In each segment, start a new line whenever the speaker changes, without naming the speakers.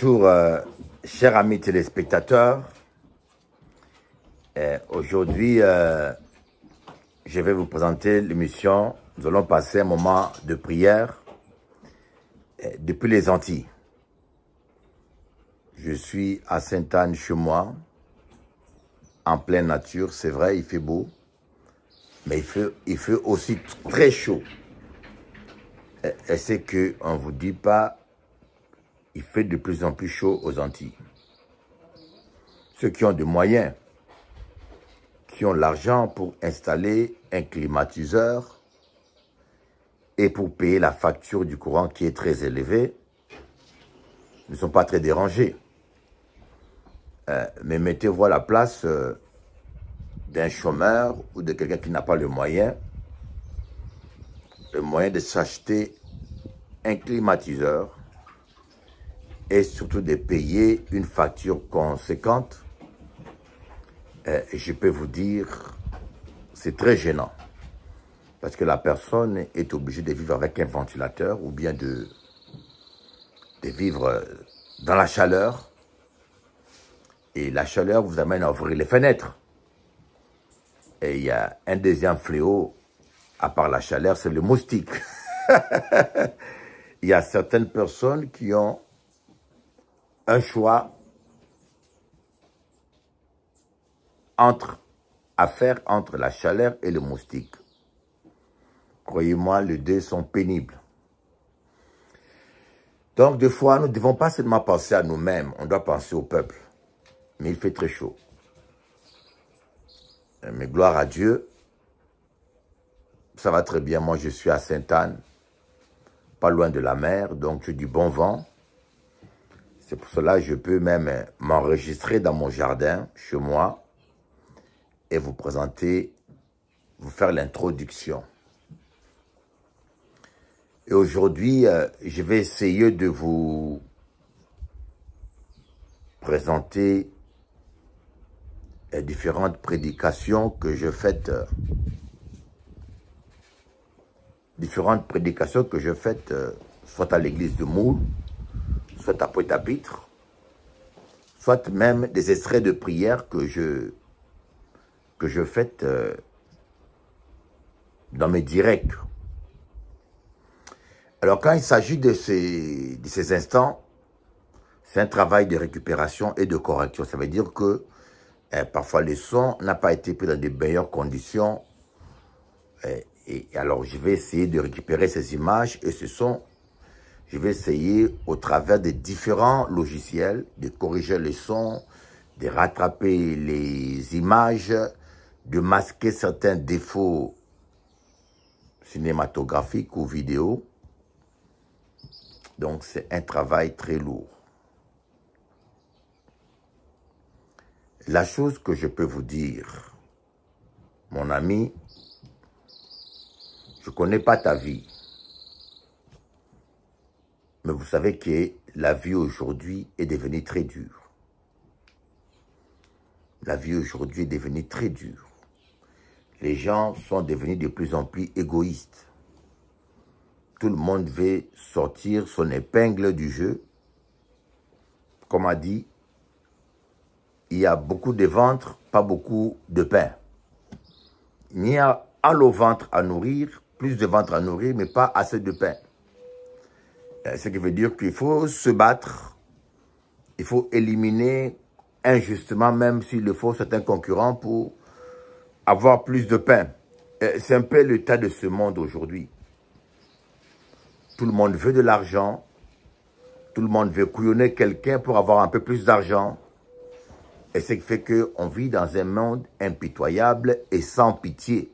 Bonjour, chers amis téléspectateurs. Aujourd'hui, je vais vous présenter l'émission. Nous allons passer un moment de prière depuis les Antilles. Je suis à Sainte-Anne chez moi, en pleine nature. C'est vrai, il fait beau, mais il fait aussi très chaud. Et c'est qu'on ne vous dit pas, il fait de plus en plus chaud aux Antilles. Ceux qui ont des moyens, qui ont l'argent pour installer un climatiseur et pour payer la facture du courant qui est très élevée, ne sont pas très dérangés. Mais mettez-vous à la place d'un chômeur ou de quelqu'un qui n'a pas le moyen de s'acheter un climatiseur et surtout de payer une facture conséquente. Je peux vous dire, c'est très gênant. Parce que la personne est obligée de vivre avec un ventilateur ou bien de vivre dans la chaleur. Et la chaleur vous amène à ouvrir les fenêtres. Et il y a un deuxième fléau, à part la chaleur, c'est le moustique. Il y a certaines personnes qui ont un choix à faire entre la chaleur et le moustique. Croyez-moi, les deux sont pénibles. Donc, des fois, nous ne devons pas seulement penser à nous-mêmes, on doit penser au peuple. Mais il fait très chaud. Mais gloire à Dieu, ça va très bien. Moi, je suis à Sainte-Anne, pas loin de la mer, donc j'ai du bon vent. C'est pour cela que je peux même m'enregistrer dans mon jardin, chez moi, et vous présenter, vous faire l'introduction. Et aujourd'hui, je vais essayer de vous présenter différentes prédications que je fais, soit à l'église de Moule, soit à Pointe-à-Pitre, soit même des extraits de prière que je fais dans mes directs. Alors quand il s'agit de ces instants, c'est un travail de récupération et de correction. Ça veut dire que parfois le son n'a pas été pris dans de meilleures conditions. Et alors je vais essayer de récupérer ces images et ce son. Je vais essayer au travers des différents logiciels de corriger le son, de rattraper les images, de masquer certains défauts cinématographiques ou vidéo. Donc c'est un travail très lourd. La chose que je peux vous dire, mon ami, je ne connais pas ta vie. Mais vous savez que la vie aujourd'hui est devenue très dure. La vie aujourd'hui est devenue très dure. Les gens sont devenus de plus en plus égoïstes. Tout le monde veut sortir son épingle du jeu. Comme a dit, il y a beaucoup de ventre, pas beaucoup de pain. Il y a le ventre à nourrir, plus de ventre à nourrir, mais pas assez de pain. Ce qui veut dire qu'il faut se battre, il faut éliminer injustement, même s'il le faut, certains concurrents pour avoir plus de pain. C'est un peu l'état de ce monde aujourd'hui. Tout le monde veut de l'argent, tout le monde veut couillonner quelqu'un pour avoir un peu plus d'argent. Et ce qui fait qu'on vit dans un monde impitoyable et sans pitié.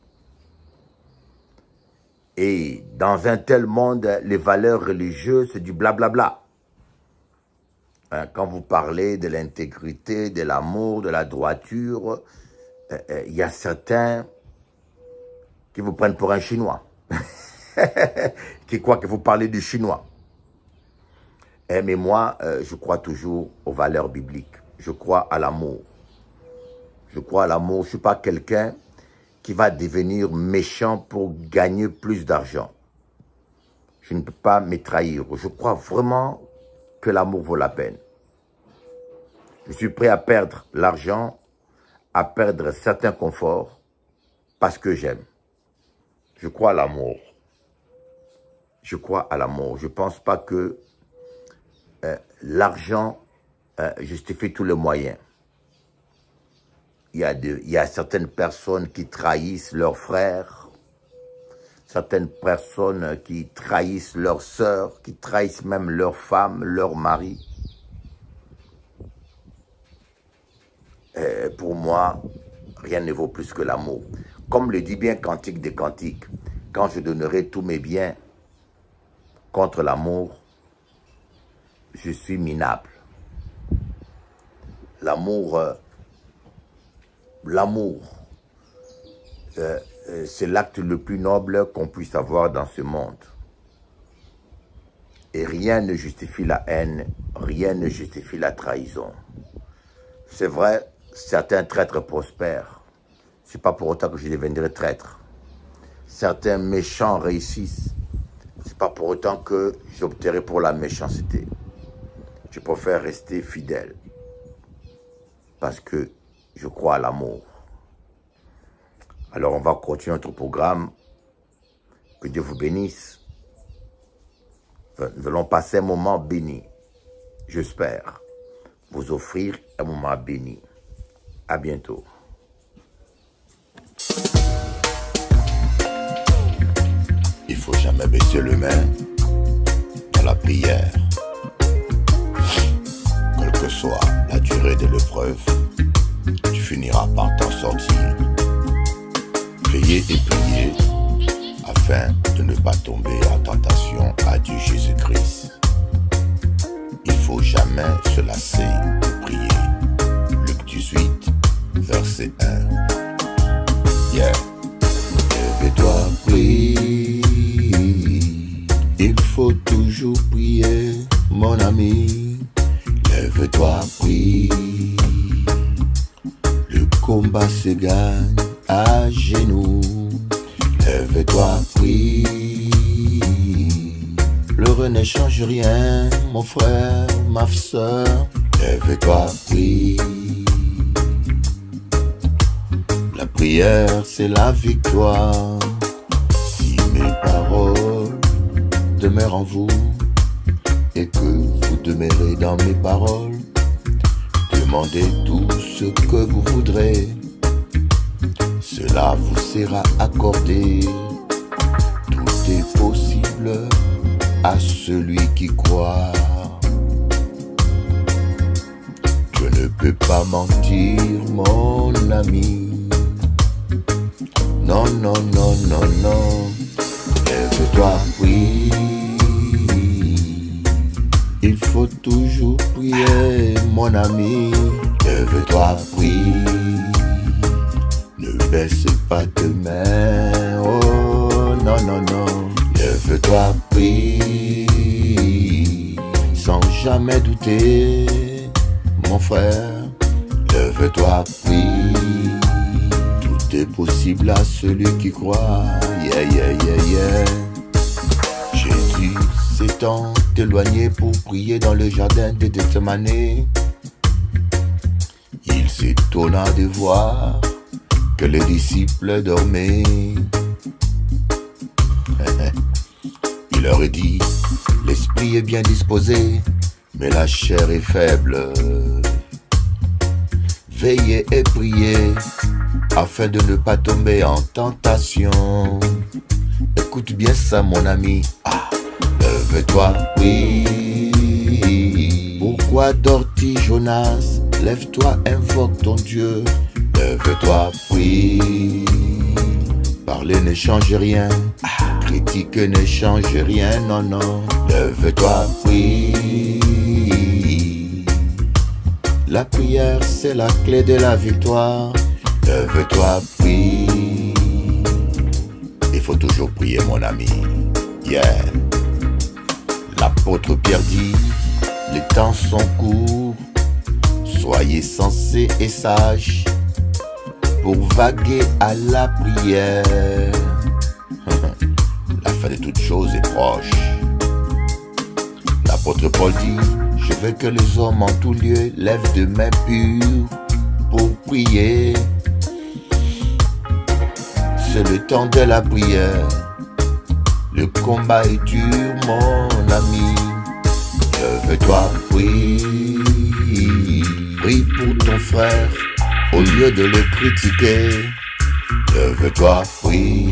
Et dans un tel monde, les valeurs religieuses, c'est du blablabla. Quand vous parlez de l'intégrité, de l'amour, de la droiture, il y a certains qui vous prennent pour un Chinois. Qui croient que vous parlez du chinois. Mais moi, je crois toujours aux valeurs bibliques. Je crois à l'amour. Je crois à l'amour. Je ne suis pas quelqu'un qui va devenir méchant pour gagner plus d'argent. Je ne peux pas me trahir. Je crois vraiment que l'amour vaut la peine. Je suis prêt à perdre l'argent, à perdre certains conforts, parce que j'aime. Je crois à l'amour. Je crois à l'amour. Je ne pense pas que l'argent justifie tous les moyens. Il y a certaines personnes qui trahissent leurs frères, certaines personnes qui trahissent leurs sœurs, qui trahissent même leurs femmes, leurs maris. Pour moi, rien ne vaut plus que l'amour. Comme le dit bien Cantique des Cantiques, quand je donnerai tous mes biens contre l'amour, je suis minable. L'amour, c'est l'acte le plus noble qu'on puisse avoir dans ce monde. Et rien ne justifie la haine, rien ne justifie la trahison. C'est vrai, certains traîtres prospèrent. Ce n'est pas pour autant que je deviendrai traître. Certains méchants réussissent. Ce n'est pas pour autant que j'opterai pour la méchanceté. Je préfère rester fidèle. Parce que je crois à l'amour. Alors on va continuer notre programme. Que Dieu vous bénisse. Nous allons passer un moment béni. J'espère vous offrir un moment béni. À bientôt. Il ne faut jamais baisser les mains dans la prière. Quelle que soit la durée de l'épreuve, tu finiras par t'en sortir. Veillez et priez afin de ne pas tomber en tentation, a dit Jésus-Christ. Il ne faut jamais se lasser de prier. Luc 18, verset 1. Yeah. Lève-toi, prie. Il faut toujours prier, mon ami. Lève-toi, prie. Le combat se gagne à genoux. Lève-toi, prie. L'heure ne change rien, mon frère, ma soeur. Lève-toi, prie. La prière, c'est la victoire. Si mes paroles demeurent en vous et que vous demeurez dans mes paroles, demandez tout ce que vous voudrez. Cela vous sera accordé. Tout est possible à celui qui croit. Je ne peux pas mentir, mon ami. Non, non, non, non, non. Lève-toi, prie. Il faut toujours prier, mon ami. Lève-toi, prie. Ne baisse pas tes mains. Oh, non, non, non. Lève-toi, prie. Sans jamais douter, mon frère. Lève-toi, prie. Tout est possible à celui qui croit. Yeah, yeah, yeah, yeah. Jésus s'étant éloigné pour prier dans le jardin de Gethsemane. Il s'étonna de voir que les disciples dormaient. Il leur a dit, l'esprit est bien disposé, mais la chair est faible. Veillez et priez, afin de ne pas tomber en tentation. Écoute bien ça, mon ami. Lève-toi, prie. Pourquoi dors-tu, Jonas? Lève-toi, invoque ton Dieu. Lève-toi, prie. Parler ne change rien. Critiquer ne change rien, non, non. Lève-toi, prie. La prière, c'est la clé de la victoire. Lève-toi, prie. Il faut toujours prier, mon ami. Yeah. L'apôtre Pierre dit, les temps sont courts. Soyez sensés et sages pour vaguer à la prière. La fin de toutes choses est proche. L'apôtre Paul dit, Je veux que les hommes en tout lieu lèvent des mains pures pour prier. C'est le temps de la prière. Le combat est dur, mon ami. Lève-toi, prie. Prie pour ton frère au lieu de le critiquer. Lève-toi, prie.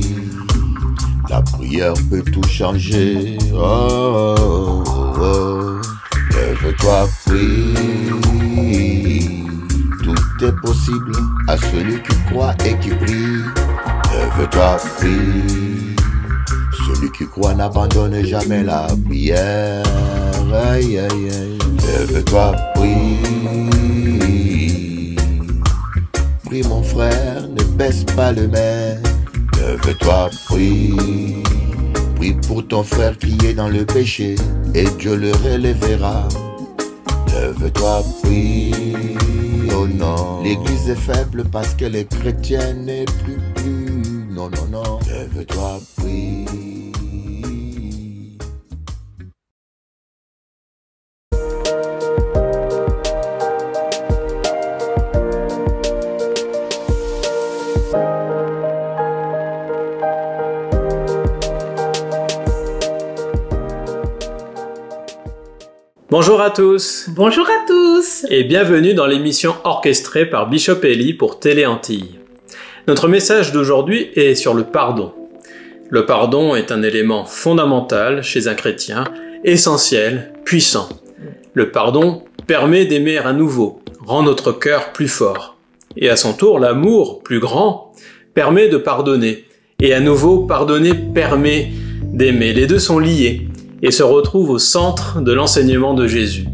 La prière peut tout changer. Oh, oh, oh. Lève-toi, prie. Tout est possible à celui qui croit et qui prie. Lève-toi, prie. Celui qui croit n'abandonne jamais la prière. Aïe, aïe, aïe. Lève-toi, prie. Prie mon frère, ne baisse pas le main. Lève-toi, prie. Prie pour ton frère qui est dans le péché et Dieu le relèvera. Lève-toi, prie. Oh non, l'église est faible parce qu'elle est chrétienne et plus. Non, non, non. Lève-toi, prie.
Bonjour à tous.
Bonjour à tous.
Et bienvenue dans l'émission orchestrée par Bishop Eli pour Télé Antilles. Notre message d'aujourd'hui est sur le pardon. Le pardon est un élément fondamental chez un chrétien, essentiel, puissant. Le pardon permet d'aimer à nouveau, rend notre cœur plus fort. Et à son tour, l'amour, plus grand, permet de pardonner. Et à nouveau, pardonner permet d'aimer. Les deux sont liés et se retrouvent au centre de l'enseignement de Jésus.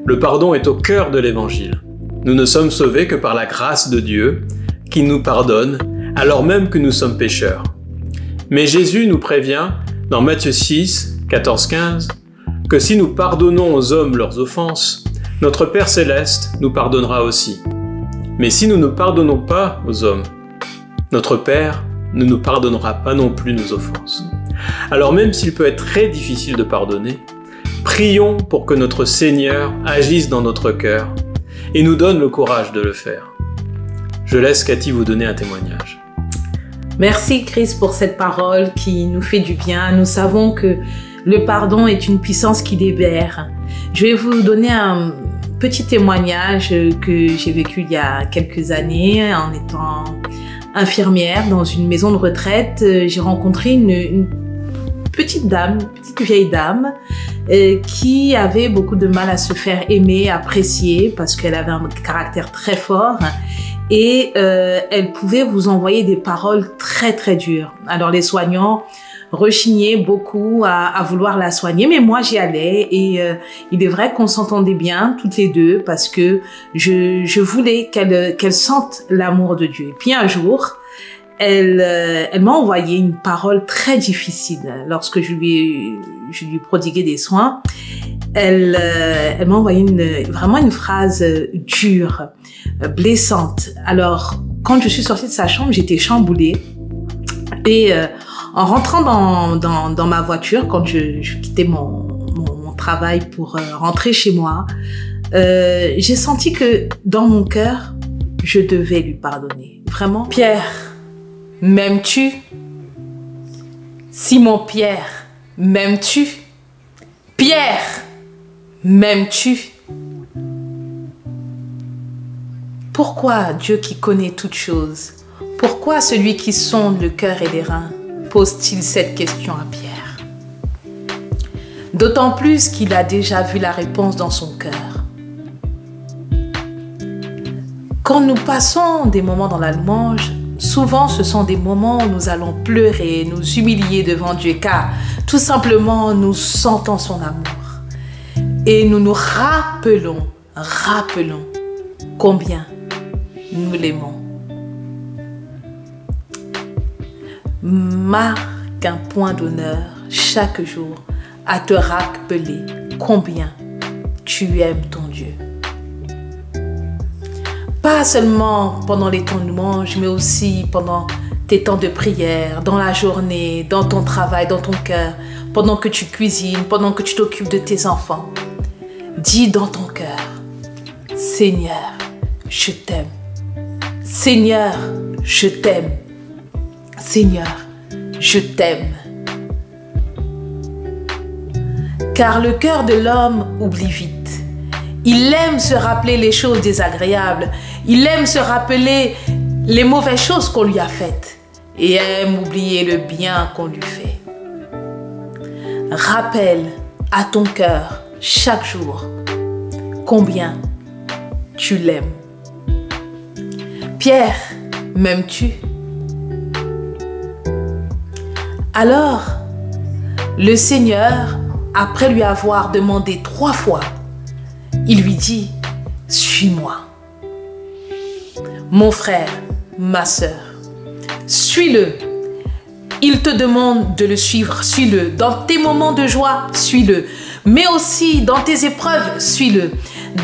Le pardon est au cœur de l'Évangile. Nous ne sommes sauvés que par la grâce de Dieu, qui nous pardonne, alors même que nous sommes pécheurs. Mais Jésus nous prévient, dans Matthieu 6, 14-15, que si nous pardonnons aux hommes leurs offenses, notre Père Céleste nous pardonnera aussi. Mais si nous ne pardonnons pas aux hommes, notre Père ne nous pardonnera pas non plus nos offenses. Alors même s'il peut être très difficile de pardonner, prions pour que notre Seigneur agisse dans notre cœur et nous donne le courage de le faire. Je laisse Cathy vous donner un témoignage.
Merci Chris pour cette parole qui nous fait du bien. Nous savons que le pardon est une puissance qui libère. Je vais vous donner un petit témoignage que j'ai vécu il y a quelques années en étant infirmière dans une maison de retraite. J'ai rencontré une petite vieille dame qui avait beaucoup de mal à se faire aimer, apprécier parce qu'elle avait un caractère très fort et elle pouvait vous envoyer des paroles très très dures. Alors les soignants rechignaient beaucoup à vouloir la soigner, mais moi j'y allais et il est vrai qu'on s'entendait bien toutes les deux parce que je voulais qu'elle sente l'amour de Dieu. Et puis un jour, elle m'a envoyé une parole très difficile lorsque je lui prodiguais des soins. Elle m'a envoyé vraiment une phrase dure, blessante. Alors, quand je suis sortie de sa chambre, j'étais chamboulée. Et en rentrant dans ma voiture, quand je quittais mon travail pour rentrer chez moi, j'ai senti que dans mon cœur, je devais lui pardonner. Vraiment. Pierre, m'aimes-tu? Simon-Pierre, m'aimes-tu? Pierre, m'aimes-tu? Pourquoi Dieu qui connaît toutes choses, pourquoi celui qui sonde le cœur et les reins, pose-t-il cette question à Pierre? D'autant plus qu'il a déjà vu la réponse dans son cœur. Quand nous passons des moments dans la louange, souvent ce sont des moments où nous allons pleurer, nous humilier devant Dieu, car tout simplement nous sentons son amour. Et nous nous rappelons combien nous l'aimons. Marque un point d'honneur chaque jour à te rappeler combien tu aimes ton Dieu. Pas seulement pendant les temps de louange, mais aussi pendant tes temps de prière, dans la journée, dans ton travail, dans ton cœur, pendant que tu cuisines, pendant que tu t'occupes de tes enfants. dis dans ton cœur, Seigneur, je t'aime. Seigneur, je t'aime. Seigneur, je t'aime. Car le cœur de l'homme oublie vite. Il aime se rappeler les choses désagréables. Il aime se rappeler les mauvaises choses qu'on lui a faites. Et aime oublier le bien qu'on lui fait. Rappelle à ton cœur chaque jour combien tu l'aimes. Pierre, m'aimes-tu? Alors, le Seigneur, après lui avoir demandé 3 fois, il lui dit, suis-moi. Mon frère, ma sœur, suis-le. Il te demande de le suivre, suis-le. Dans tes moments de joie, suis-le. Mais aussi dans tes épreuves, suis-le.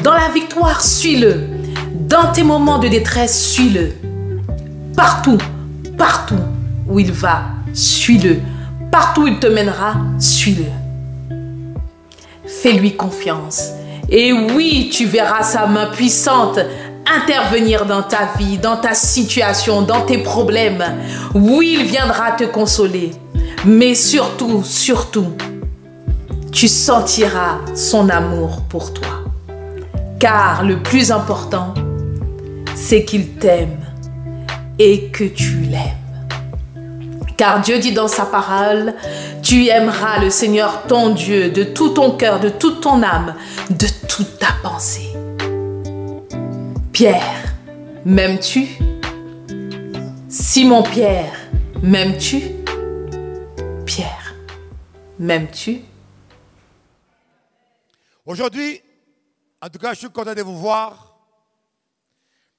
Dans la victoire, suis-le. Dans tes moments de détresse, suis-le. Partout, partout où il va, suis-le. Partout où il te mènera, suis-le. Fais-lui confiance. Et oui, tu verras sa main puissante intervenir dans ta vie, dans ta situation, dans tes problèmes. Oui, il viendra te consoler. Mais surtout, surtout, tu sentiras son amour pour toi. Car le plus important, c'est qu'il t'aime et que tu l'aimes. Car Dieu dit dans sa parole, tu aimeras le Seigneur ton Dieu de tout ton cœur, de toute ton âme, de toute ta pensée. Pierre, m'aimes-tu? Simon Pierre, m'aimes-tu? Pierre, m'aimes-tu?
Aujourd'hui, en tout cas, je suis content de vous voir.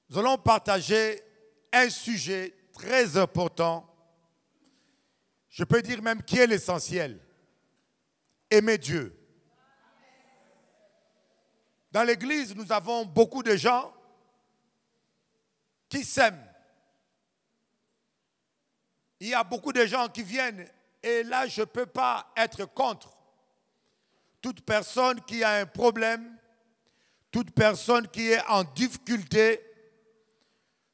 Nous allons partager un sujet très important. Je peux dire même qui est l'essentiel. Aimer Dieu. Dans l'église, nous avons beaucoup de gens qui s'aiment. Il y a beaucoup de gens qui viennent et là, je ne peux pas être contre. Toute personne qui a un problème, toute personne qui est en difficulté,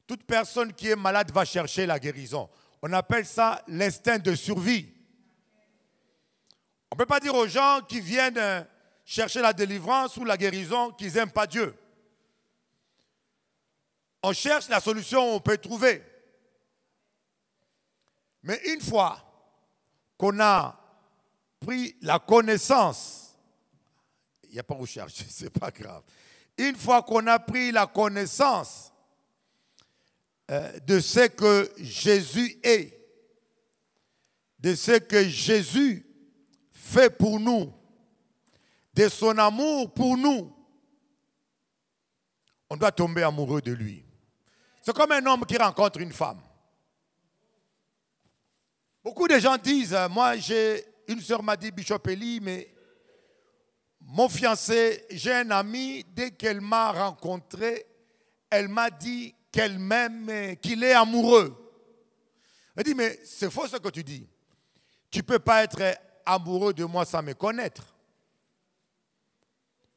toute personne qui est malade va chercher la guérison. On appelle ça l'instinct de survie. On ne peut pas dire aux gens qui viennent chercher la délivrance ou la guérison qu'ils n'aiment pas Dieu. On cherche la solution, on peut trouver. Mais une fois qu'on a pris la connaissance, il n'y a pas où chercher, ce n'est pas grave. Une fois qu'on a pris la connaissance de ce que Jésus est, de ce que Jésus fait pour nous, de son amour pour nous, on doit tomber amoureux de lui. C'est comme un homme qui rencontre une femme. Beaucoup de gens disent, moi une sœur m'a dit, Bishop Eli, mais mon fiancé, j'ai un ami, dès qu'elle m'a rencontré, elle m'a dit qu'elle m'aime, qu'il est amoureux. Elle dit, mais c'est faux ce que tu dis. Tu ne peux pas être amoureux de moi sans me connaître.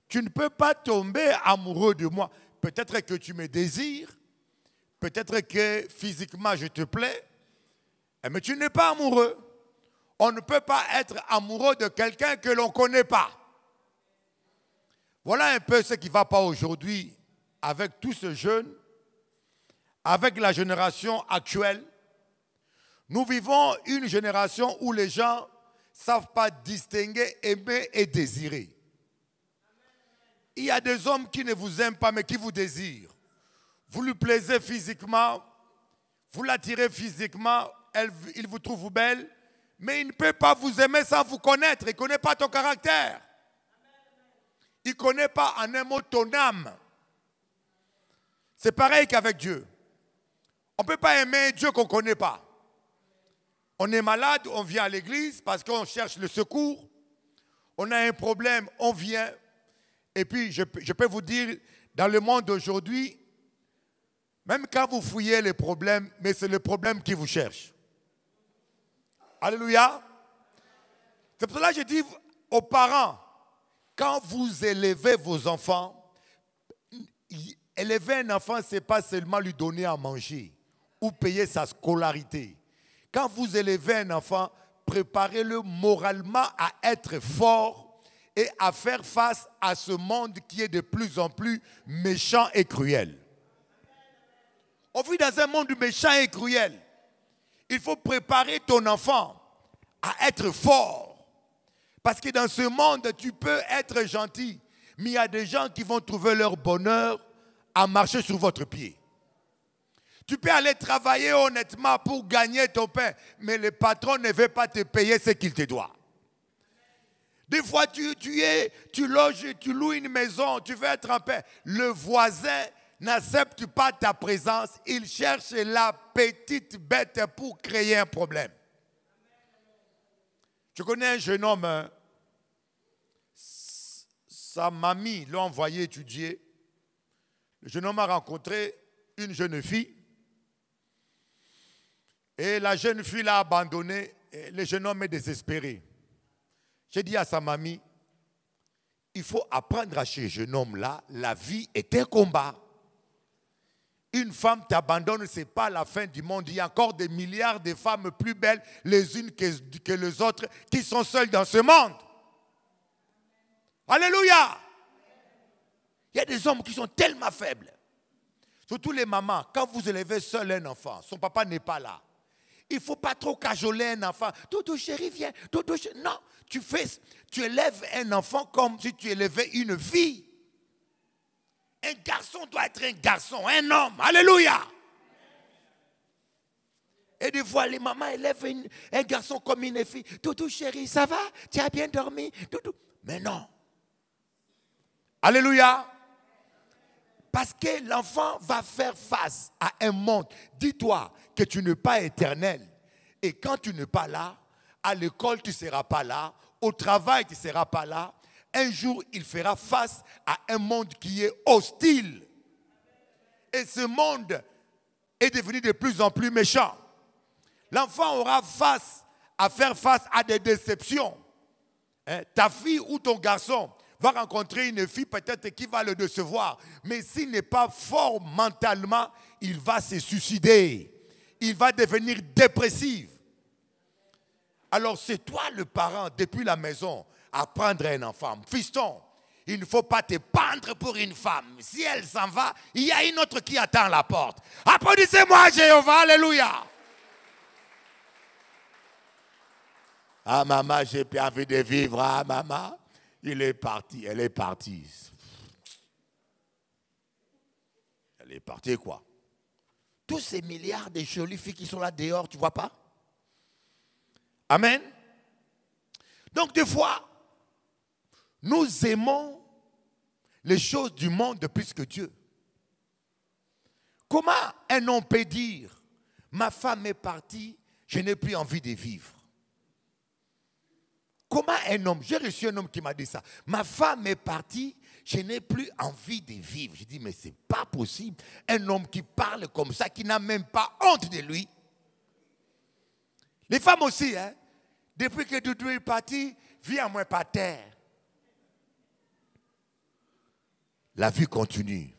Tu ne peux pas tomber amoureux de moi. Peut-être que tu me désires, peut-être que physiquement je te plais, mais tu n'es pas amoureux. On ne peut pas être amoureux de quelqu'un que l'on ne connaît pas. Voilà un peu ce qui ne va pas aujourd'hui avec tous ces jeunes, avec la génération actuelle. Nous vivons une génération où les gens ne savent pas distinguer aimer et désirer. Il y a des hommes qui ne vous aiment pas mais qui vous désirent. Vous lui plaisez physiquement, vous l'attirez physiquement, il vous trouve belle, mais il ne peut pas vous aimer sans vous connaître. Il ne connaît pas ton caractère. Il ne connaît pas en un mot ton âme. C'est pareil qu'avec Dieu. On ne peut pas aimer Dieu qu'on ne connaît pas. On est malade, on vient à l'église parce qu'on cherche le secours. On a un problème, on vient. Et puis, je peux vous dire, dans le monde d'aujourd'hui, même quand vous fouillez les problèmes, mais c'est le problème qui vous cherche. Alléluia. C'est pour cela que je dis aux parents, quand vous élevez vos enfants, élever un enfant, ce n'est pas seulement lui donner à manger ou payer sa scolarité. Quand vous élevez un enfant, préparez-le moralement à être fort et à faire face à ce monde qui est de plus en plus méchant et cruel. On vit dans un monde méchant et cruel. Il faut préparer ton enfant à être fort. Parce que dans ce monde, tu peux être gentil, mais il y a des gens qui vont trouver leur bonheur à marcher sur votre pied. Tu peux aller travailler honnêtement pour gagner ton pain, mais le patron ne veut pas te payer ce qu'il te doit. Des fois, tu loges, tu loues une maison, tu veux être en paix. Le voisin n'accepte pas ta présence, il cherche la petite bête pour créer un problème. Je connais un jeune homme, hein, sa mamie l'a envoyé étudier. Le jeune homme a rencontré une jeune fille et la jeune fille l'a abandonné. Et le jeune homme est désespéré. J'ai dit à sa mamie, il faut apprendre à ce jeune homme-là, la vie est un combat. Une femme t'abandonne, ce n'est pas la fin du monde. Il y a encore des milliards de femmes plus belles les unes que les autres qui sont seules dans ce monde. Alléluia! Il y a des hommes qui sont tellement faibles. Surtout les mamans, quand vous élevez seul un enfant, son papa n'est pas là. Il ne faut pas trop cajoler un enfant. Doudou chéri, viens. Doudou chéri. Non, tu élèves un enfant comme si tu élevais une fille. Un garçon doit être un garçon, un homme. Alléluia. Et des fois, les mamans élèvent un garçon comme une fille. Doudou chéri, ça va? Tu as bien dormi? Doudou. Mais non. Alléluia. Parce que l'enfant va faire face à un monde. Dis-toi que tu n'es pas éternel. Et quand tu n'es pas là, à l'école, tu ne seras pas là. Au travail, tu ne seras pas là. Un jour, il fera face à un monde qui est hostile. Et ce monde est devenu de plus en plus méchant. L'enfant aura à faire face à des déceptions. Ta fille ou ton garçon va rencontrer une fille peut-être qui va le décevoir. Mais s'il n'est pas fort mentalement, il va se suicider. Il va devenir dépressif. Alors c'est toi le parent depuis la maison à prendre un enfant. Fiston, il ne faut pas te pendre pour une femme. Si elle s'en va, il y a une autre qui attend à la porte. Applaudissez-moi Jéhovah, alléluia. Ah maman, j'ai pas envie de vivre. Ah maman, il est parti, elle est partie. Elle est partie quoi? Tous ces milliards de jolies filles qui sont là dehors, tu ne vois pas? Amen. Donc des fois, nous aimons les choses du monde plus que Dieu. Comment un homme peut dire, ma femme est partie, je n'ai plus envie de vivre? Comment un homme, j'ai reçu un homme qui m'a dit ça, ma femme est partie, je n'ai plus envie de vivre. Je dis, mais ce n'est pas possible. Un homme qui parle comme ça, qui n'a même pas honte de lui. Les femmes aussi, hein, depuis que Doudou est parti, viens moi par terre. La vie continue.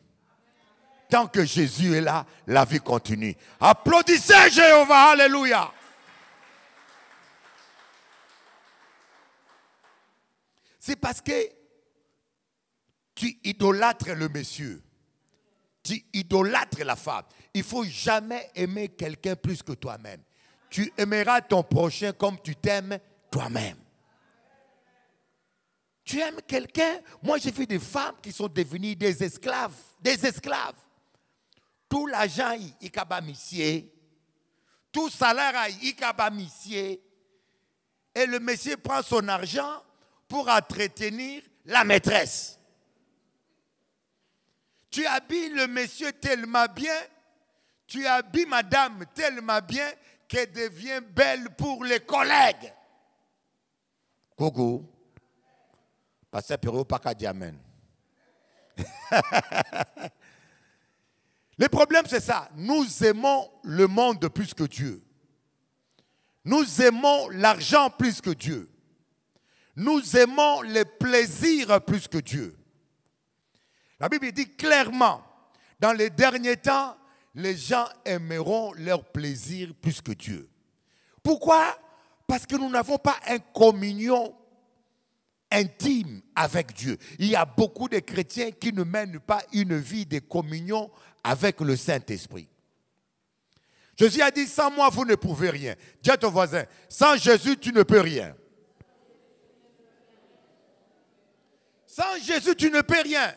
Tant que Jésus est là, la vie continue. Applaudissez Jéhovah, alléluia. C'est parce que tu idolâtres le monsieur. Tu idolâtres la femme. Il ne faut jamais aimer quelqu'un plus que toi-même. Tu aimeras ton prochain comme tu t'aimes toi-même. Tu aimes quelqu'un? Moi, j'ai vu des femmes qui sont devenues des esclaves. Des esclaves. Tout l'argent, il y a missier. Tout salaire, il y a missier. Et le monsieur prend son argent pour entretenir la maîtresse. Tu habilles le monsieur tellement bien, tu habilles madame tellement bien qu'elle devient belle pour les collègues. Coucou. Pasteur Perrault, pas qu'à dire amen. Le problème, c'est ça. Nous aimons le monde plus que Dieu. Nous aimons l'argent plus que Dieu. Nous aimons les plaisirs plus que Dieu. La Bible dit clairement, dans les derniers temps, les gens aimeront leur plaisir plus que Dieu. Pourquoi? Parce que nous n'avons pas une communion intime avec Dieu. Il y a beaucoup de chrétiens qui ne mènent pas une vie de communion avec le Saint-Esprit. Jésus a dit, sans moi, vous ne pouvez rien. Dis à ton voisin, sans Jésus, tu ne peux rien. Sans Jésus, tu ne peux rien.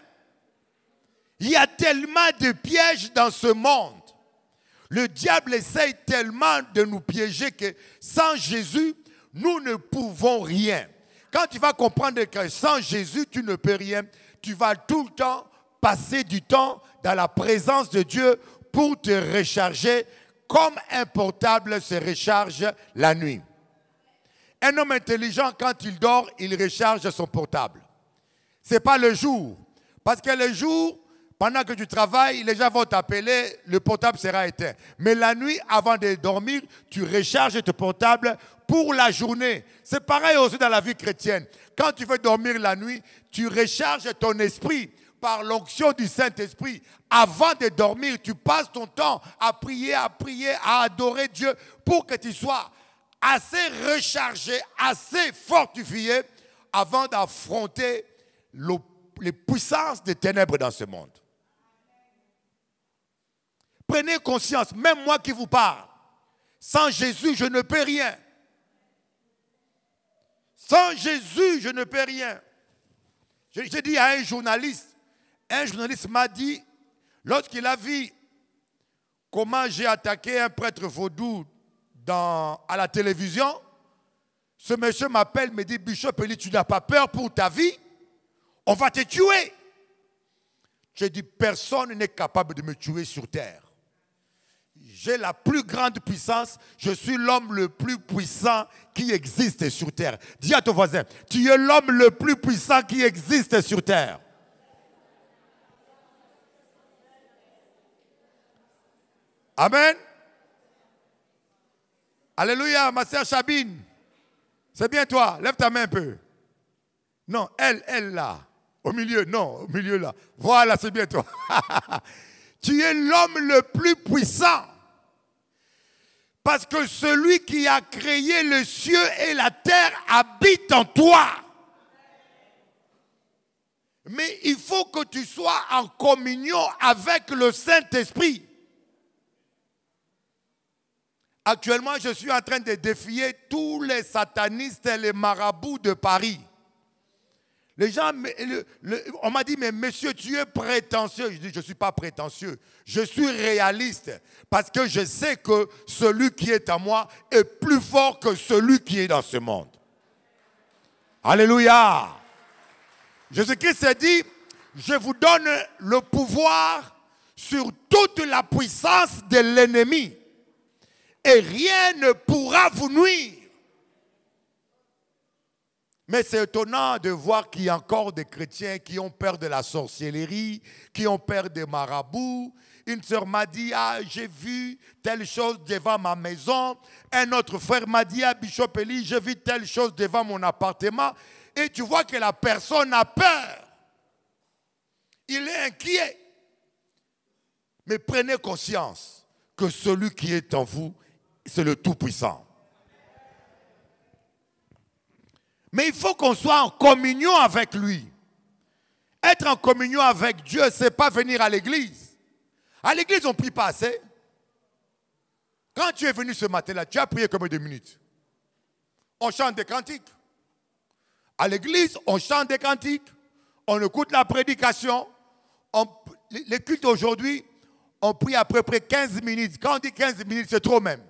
Il y a tellement de pièges dans ce monde. Le diable essaye tellement de nous piéger que sans Jésus, nous ne pouvons rien. Quand tu vas comprendre que sans Jésus, tu ne peux rien, tu vas tout le temps passer du temps dans la présence de Dieu pour te recharger comme un portable se recharge la nuit. Un homme intelligent, quand il dort, il recharge son portable. Ce n'est pas le jour. Parce que le jour, pendant que tu travailles, les gens vont t'appeler, le portable sera éteint. Mais la nuit, avant de dormir, tu recharges ton portable pour la journée. C'est pareil aussi dans la vie chrétienne. Quand tu veux dormir la nuit, tu recharges ton esprit par l'onction du Saint-Esprit. Avant de dormir, tu passes ton temps à prier, à adorer Dieu pour que tu sois assez rechargé, assez fortifié avant d'affronter les puissances des ténèbres dans ce monde. Prenez conscience, même moi qui vous parle, sans Jésus, je ne peux rien. Sans Jésus, je ne peux rien. J'ai dit à un journaliste m'a dit, lorsqu'il a vu comment j'ai attaqué un prêtre vaudou à la télévision, ce monsieur m'appelle, me dit, Bishop Eli, tu n'as pas peur pour ta vie? On va te tuer. J'ai dit, personne n'est capable de me tuer sur terre. J'ai la plus grande puissance. Je suis l'homme le plus puissant qui existe sur terre. Dis à ton voisin, tu es l'homme le plus puissant qui existe sur terre. Amen. Alléluia, ma sœur Chabine. C'est bien toi. Lève ta main un peu. Non, elle là. Au milieu, non, au milieu là. Voilà, c'est bien toi. Tu es l'homme le plus puissant. Parce que celui qui a créé le ciel et la terre habite en toi. Mais il faut que tu sois en communion avec le Saint-Esprit. Actuellement, je suis en train de défier tous les satanistes et les marabouts de Paris. Les gens, on m'a dit, mais monsieur, tu es prétentieux. Je dis, je ne suis pas prétentieux. Je suis réaliste. Parce que je sais que celui qui est en moi est plus fort que celui qui est dans ce monde. Alléluia. Jésus-Christ a dit, je vous donne le pouvoir sur toute la puissance de l'ennemi. Et rien ne pourra vous nuire. Mais c'est étonnant de voir qu'il y a encore des chrétiens qui ont peur de la sorcellerie, qui ont peur des marabouts. Une sœur m'a dit, ah, j'ai vu telle chose devant ma maison. Un autre frère m'a dit, ah, Bishop Eli, j'ai vu telle chose devant mon appartement. Et tu vois que la personne a peur. Il est inquiet. Mais prenez conscience que celui qui est en vous, c'est le Tout-Puissant. Mais il faut qu'on soit en communion avec lui. Être en communion avec Dieu, ce n'est pas venir à l'église. À l'église, on ne prie pas assez. Quand tu es venu ce matin-là, tu as prié combien de minutes? On chante des cantiques. À l'église, on chante des cantiques. On écoute la prédication. Les cultes aujourd'hui, on prie à peu près 15 minutes. Quand on dit 15 minutes, c'est trop même.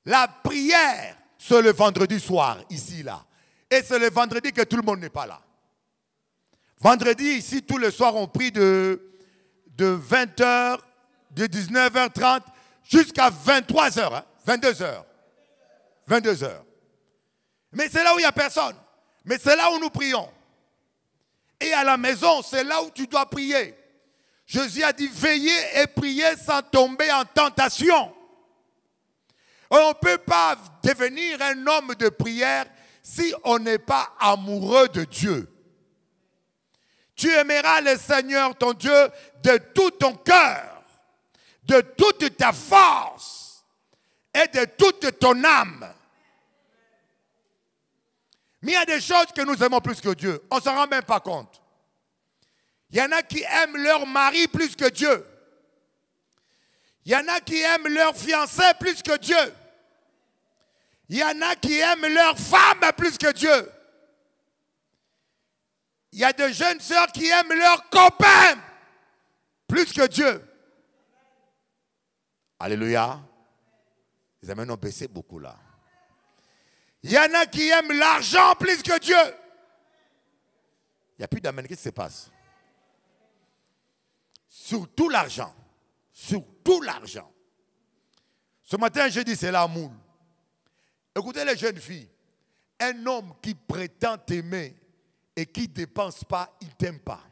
La prière, c'est le vendredi soir, ici, là. Et c'est le vendredi que tout le monde n'est pas là. Vendredi, ici, tous les soirs, on prie de 20h, de 19h30 jusqu'à 23h, hein, 22h. 22h. Mais c'est là où il n'y a personne. Mais c'est là où nous prions. Et à la maison, c'est là où tu dois prier. Jésus a dit, veillez et priez sans tomber en tentation. On ne peut pas devenir un homme de prière si on n'est pas amoureux de Dieu. Tu aimeras le Seigneur ton Dieu de tout ton cœur, de toute ta force et de toute ton âme. Mais il y a des choses que nous aimons plus que Dieu. On ne s'en rend même pas compte. Il y en a qui aiment leur mari plus que Dieu. Il y en a qui aiment leur fiancé plus que Dieu. Il y en a qui aiment leur femme plus que Dieu. Il y a de jeunes sœurs qui aiment leurs copains plus que Dieu. Alléluia. Les amens ont baissé beaucoup là. Il y en a qui aiment l'argent plus que Dieu. Il n'y a plus d'amen. Qu'est-ce qui se passe? Surtout l'argent. Surtout l'argent. Ce matin, je dis c'est l'amour. Écoutez les jeunes filles. Un homme qui prétend t'aimer et qui ne dépense pas, il ne t'aime pas.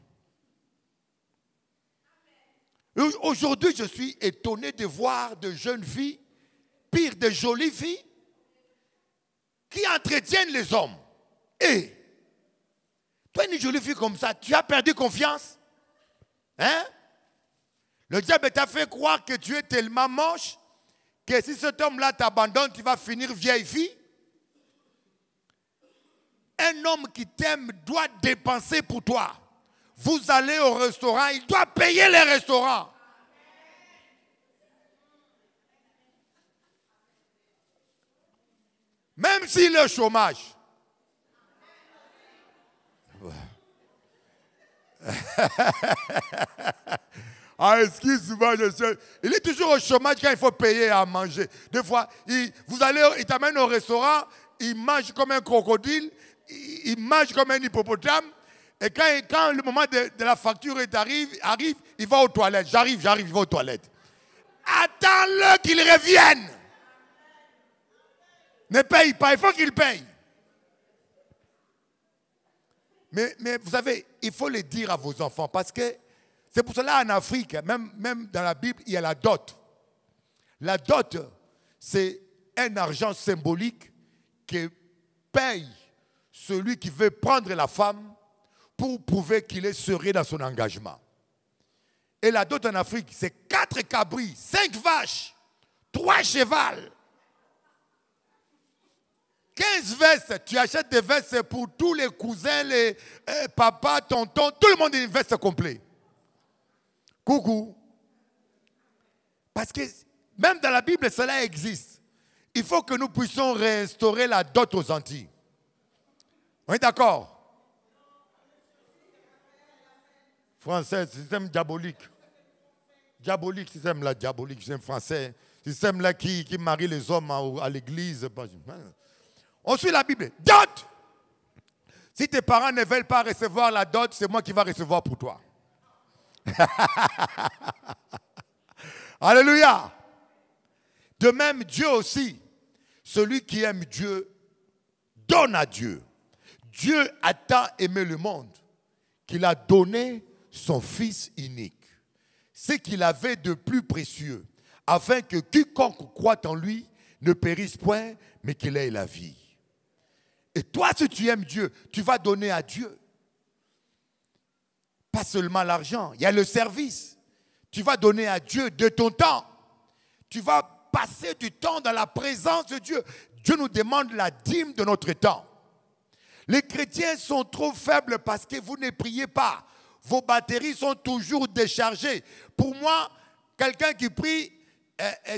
Aujourd'hui, je suis étonné de voir de jeunes filles, pire de jolies filles, qui entretiennent les hommes. Et toi, une jolie fille comme ça, tu as perdu confiance? Hein? Le diable t'a fait croire que tu es tellement moche que si cet homme-là t'abandonne, tu vas finir vieille fille. Un homme qui t'aime doit dépenser pour toi. Vous allez au restaurant, il doit payer les restaurants. Même s'il est au chômage. Ah, excuse-moi, il est toujours au chômage quand il faut payer à manger. Des fois, il t'amène au restaurant, il mange comme un crocodile, il mange comme un hippopotame. Et quand le moment de la facture arrive, il va aux toilettes. J'arrive, il va aux toilettes. Attends-le qu'il revienne. Ne paye pas, il faut qu'il paye. Mais vous savez, il faut le dire à vos enfants parce que c'est pour cela en Afrique, même dans la Bible, il y a la dot. La dot, c'est un argent symbolique qui paye celui qui veut prendre la femme pour prouver qu'il est sérieux dans son engagement. Et la dot en Afrique, c'est 4 cabris, 5 vaches, 3 chevals, 15 vestes. Tu achètes des vestes pour tous les cousins, les papas, tontons, tout le monde a une veste complète. Coucou. Parce que même dans la Bible, cela existe. Il faut que nous puissions restaurer la dot aux Antilles. On est d'accord? Français, système diabolique. Diabolique, système là, diabolique, système français. Système là qui marie les hommes à l'église. On suit la Bible. Dot! Si tes parents ne veulent pas recevoir la dot, c'est moi qui vais recevoir pour toi. Alléluia. De même, Dieu aussi, celui qui aime Dieu, donne à Dieu. Dieu a tant aimé le monde qu'il a donné son Fils unique, ce qu'il avait de plus précieux, afin que quiconque croit en lui ne périsse point, mais qu'il ait la vie. Et toi, si tu aimes Dieu, tu vas donner à Dieu. Pas seulement l'argent, il y a le service. Tu vas donner à Dieu de ton temps. Tu vas passer du temps dans la présence de Dieu. Dieu nous demande la dîme de notre temps. Les chrétiens sont trop faibles parce que vous ne priez pas. Vos batteries sont toujours déchargées. Pour moi, quelqu'un qui prie,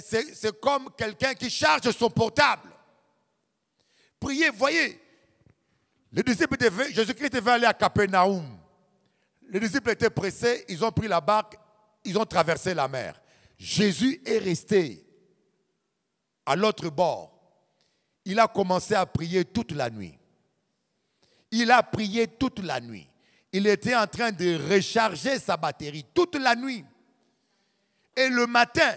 c'est comme quelqu'un qui charge son portable. Priez, voyez. Les disciples Jésus-Christ devait aller à Capernaum. Les disciples étaient pressés, ils ont pris la barque, ils ont traversé la mer. Jésus est resté à l'autre bord. Il a commencé à prier toute la nuit. Il a prié toute la nuit. Il était en train de recharger sa batterie toute la nuit. Et le matin,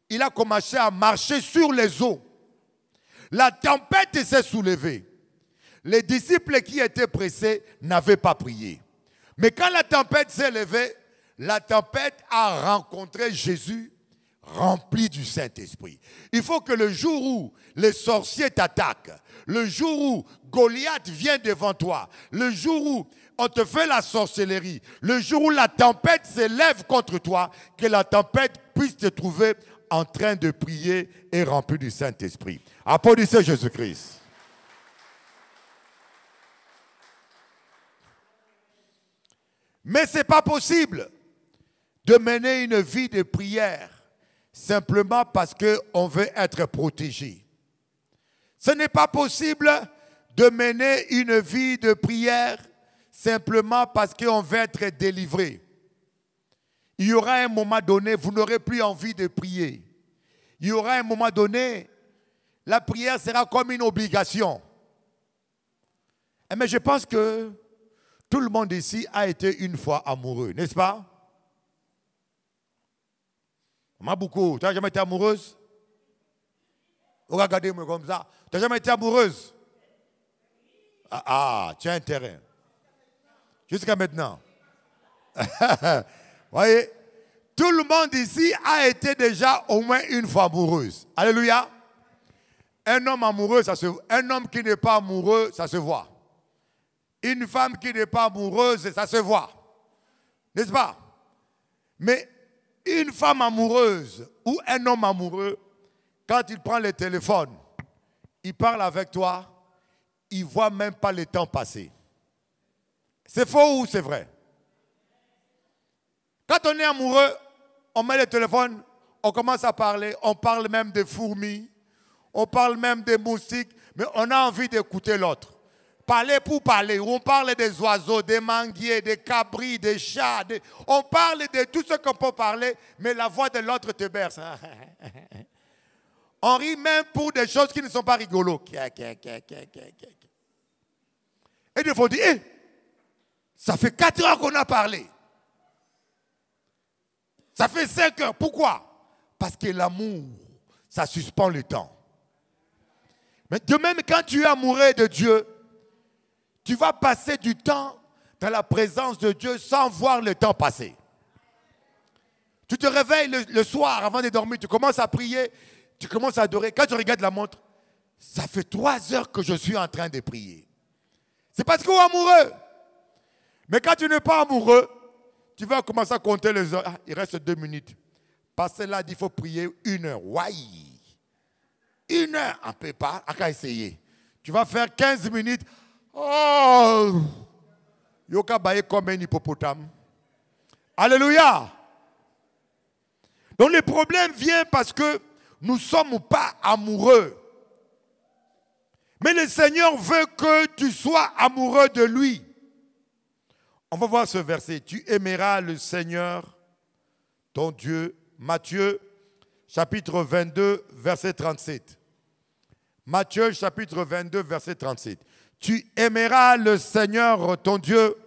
il a commencé à marcher sur les eaux. La tempête s'est soulevée. Les disciples qui étaient pressés n'avaient pas prié. Mais quand la tempête s'est levée, la tempête a rencontré Jésus, rempli du Saint-Esprit. Il faut que le jour où les sorciers t'attaquent, le jour où Goliath vient devant toi, le jour où on te fait la sorcellerie, le jour où la tempête s'élève contre toi, que la tempête puisse te trouver en train de prier et rempli du Saint-Esprit. Applaudissez Jésus-Christ. Mais ce n'est pas possible de mener une vie de prière simplement parce qu'on veut être protégé. Ce n'est pas possible de mener une vie de prière simplement parce qu'on veut être délivré. Il y aura un moment donné, vous n'aurez plus envie de prier. Il y aura un moment donné, la prière sera comme une obligation. Mais je pense que tout le monde ici a été une fois amoureux, n'est-ce pas? Beaucoup. Tu n'as jamais été amoureuse? Regardez-moi comme ça. Tu n'as jamais été amoureuse? Tu as intérêt. Jusqu'à maintenant. Voyez, tout le monde ici a été déjà au moins une fois amoureuse. Alléluia. Un homme amoureux, un homme qui n'est pas amoureux, ça se voit. Une femme qui n'est pas amoureuse, ça se voit. N'est-ce pas? Mais une femme amoureuse ou un homme amoureux, quand il prend le téléphone, il parle avec toi, il ne voit même pas le temps passer. C'est faux ou c'est vrai? Quand on est amoureux, on met le téléphone, on commence à parler, on parle même des fourmis, on parle même des moustiques, mais on a envie d'écouter l'autre. Parler pour parler, on parle des oiseaux, des manguiers, des cabris, des chats, on parle de tout ce qu'on peut parler, mais la voix de l'autre te berce. On rit même pour des choses qui ne sont pas rigolos. Et il faut dire, ça fait 4 heures qu'on a parlé. Ça fait 5 heures. Pourquoi? Parce que l'amour, ça suspend le temps. Mais de même, quand tu es amoureux de Dieu, tu vas passer du temps dans la présence de Dieu sans voir le temps passer. Tu te réveilles le soir avant de dormir, tu commences à prier, tu commences à adorer. Quand tu regardes la montre, ça fait 3 heures que je suis en train de prier. C'est parce qu'on est amoureux. Mais quand tu n'es pas amoureux, tu vas commencer à compter les heures. Il reste 2 minutes. Parce que là, il faut prier 1 heure. Waï! 1 heure, on ne peut pas. On va essayer. Tu vas faire 15 minutes. Oh! Yoka baye comme un hippopotame. Alléluia! Donc le problème vient parce que nous ne sommes pas amoureux. Mais le Seigneur veut que tu sois amoureux de lui. On va voir ce verset. Tu aimeras le Seigneur, ton Dieu. Matthieu, chapitre 22, verset 37. Matthieu, chapitre 22, verset 37. Tu aimeras le Seigneur, ton Dieu.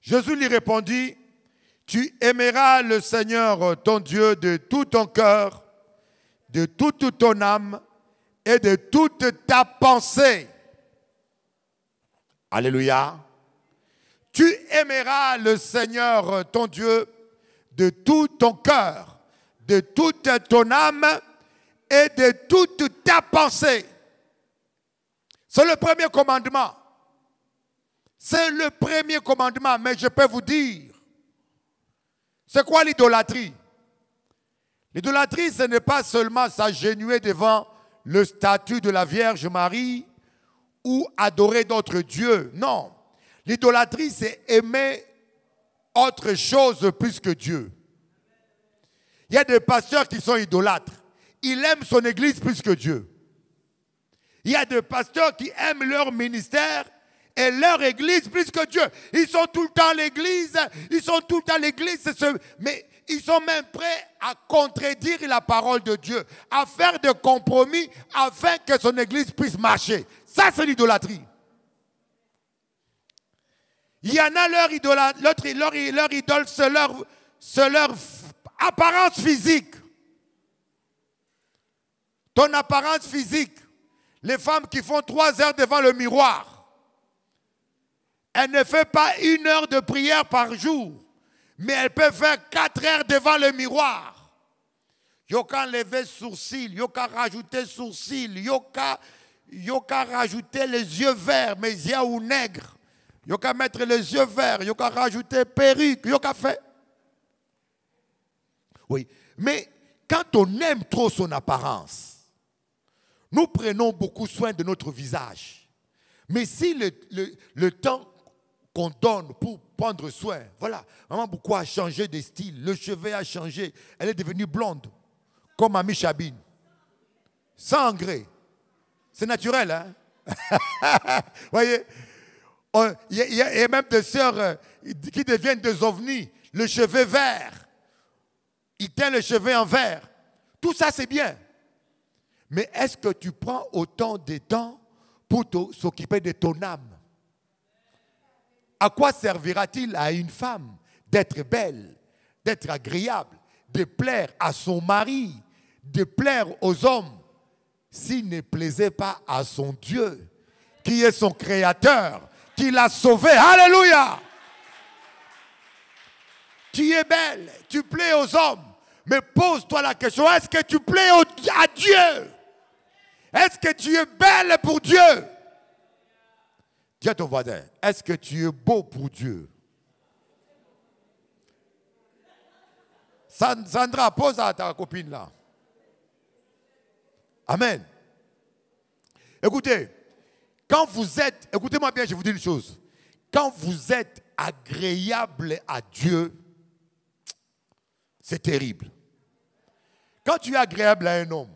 Jésus lui répondit, tu aimeras le Seigneur, ton Dieu, de tout ton cœur, de toute ton âme et de toute ta pensée. Alléluia. Tu aimeras le Seigneur, ton Dieu, de tout ton cœur, de toute ton âme et de toute ta pensée. C'est le premier commandement. C'est le premier commandement. Mais je peux vous dire, c'est quoi l'idolâtrie? L'idolâtrie, ce n'est pas seulement s'agenouiller devant le statut de la Vierge Marie ou adorer d'autres dieux. Non. L'idolâtrie, c'est aimer autre chose plus que Dieu. Il y a des pasteurs qui sont idolâtres. Ils aiment son église plus que Dieu. Il y a des pasteurs qui aiment leur ministère et leur église plus que Dieu. Ils sont tout le temps à l'église, mais ils sont même prêts à contredire la parole de Dieu, à faire des compromis afin que son église puisse marcher. Ça, c'est l'idolâtrie. Il y en a leur idole, c'est leur apparence physique. Ton apparence physique. Les femmes qui font 3 heures devant le miroir, elles ne font pas 1 heure de prière par jour, Mais elle peut faire 4 heures devant le miroir. Yoka enlever sourcil, yoka rajouter sourcil, yoka rajouter les yeux verts, mes yeux ou nègres. Yoka mettre les yeux verts, yoka rajouter perruque, yoka fait. Oui, mais quand on aime trop son apparence, nous prenons beaucoup soin de notre visage. Mais si le temps qu'on donne pour prendre soin, voilà, maman beaucoup a changé de style, le cheveu a changé, elle est devenue blonde, comme Ami Chabine, sans engrais. C'est naturel, hein? Voyez, il y a même des sœurs qui deviennent des ovnis, le cheveu vert. Il teint le cheveu en vert. Tout ça, c'est bien. Mais est-ce que tu prends autant de temps pour s'occuper de ton âme? À quoi servira-t-il à une femme d'être belle, d'être agréable, de plaire à son mari, de plaire aux hommes, s'il ne plaisait pas à son Dieu, qui est son créateur, qui l'a sauvé? Alléluia! Tu es belle, tu plais aux hommes, mais pose-toi la question, est-ce que tu plais à Dieu? Est-ce que tu es belle pour Dieu? Dis à ton voisin, est-ce que tu es beau pour Dieu? Sandra, pose à ta copine là. Amen. Écoutez, quand vous êtes, écoutez-moi bien, je vous dis une chose. Quand vous êtes agréable à Dieu, c'est terrible. Quand tu es agréable à un homme,